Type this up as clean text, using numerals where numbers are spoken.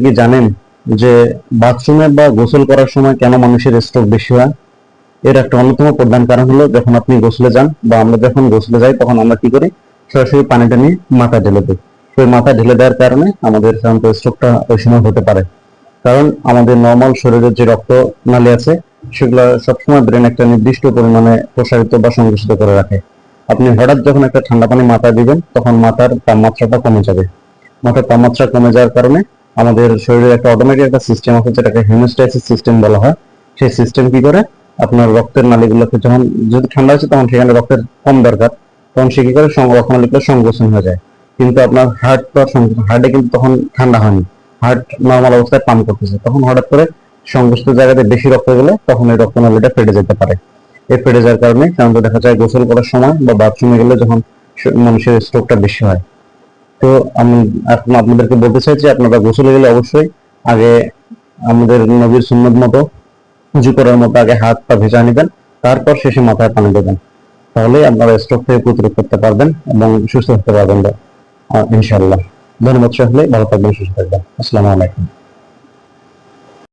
কি জানেন যে বাথরুমে বা গোসল করার সময় কেন মানুষের স্ট্রোক বেশি হয়? এর একটা অন্যতম প্রধান কারণ হলো, যখন আপনি গোসলে যান বা আমরা যখন গোসলে যাই তখন আমরা কি করি, সরাসরি পানিটা নিয়ে মাথা ঢেলে দিই। তো ওই মাথা ঢেলে দেওয়ার কারণে আমাদের সাধারণত স্ট্রোকটা ওই সময় হতে পারে। কারণ আমাদের নর্মাল শরীরের যে রক্ত নালী আছে, সেগুলো সবসময় ব্রেন একটা নির্দিষ্ট পরিমাণে প্রসারিত বা সংকুচিত করে রাখে। আপনি হঠাৎ যখন একটা ঠান্ডা পানি মাথায় দিবেন, তখন মাথার তাপমাত্রাটা কমে যাবে। মাথার তাপমাত্রা কমে যাওয়ার কারণে আমাদের শরীরে একটা অটোমেটিক একটা সিস্টেম আছে, যেটাকে হেমোস্ট্যাসিস সিস্টেম বলা হয়। সেই সিস্টেম কি করে, আপনার রক্তের নালীগুলোকে যখন, যদি ঠান্ডা আছে তখন সেখানে রক্তের কম দরকার, তখন সে কি করে রক্তনালীগুলো সংকোচন হয়ে যায়। কিন্তু আপনার হার্ট তো হার্টে কিন্তু তখন ঠান্ডা হয়নি, হার্ট নর্মাল অবস্থায় পাম্প করতেছে, তখন হঠাৎ করে সংকুচিত জায়গাতে বেশি রক্ত গেলে তখন এই রক্তনালীটা ফেটে যেতে পারে। এই ফেটে যাওয়ার কারণে সাধারণত দেখা যায় গোসল করার সময় বা বাথরুমে গেলে যখন মানুষের স্ট্রোকটা বেশি হয়। তো আমি এখন আপনাদেরকে বলতে চাই যে আপনারা গোসলে গেলে অবশ্যই আগে আমাদের নবীর সুন্নত মতো, উজু করার মতো আগে হাত পা ভেজা নেবেন, তারপর শেষে মাথায় পানি দেবেন। তাহলে আপনারা স্ট্রোক থেকে প্রতিরোধ করতে পারবেন এবং সুস্থ হতে পারবেন ইনশাআল্লাহ। ধন্যবাদ। সকলে ভালো থাকবেন, সুস্থ থাকবেন। আসসালামু আলাইকুম।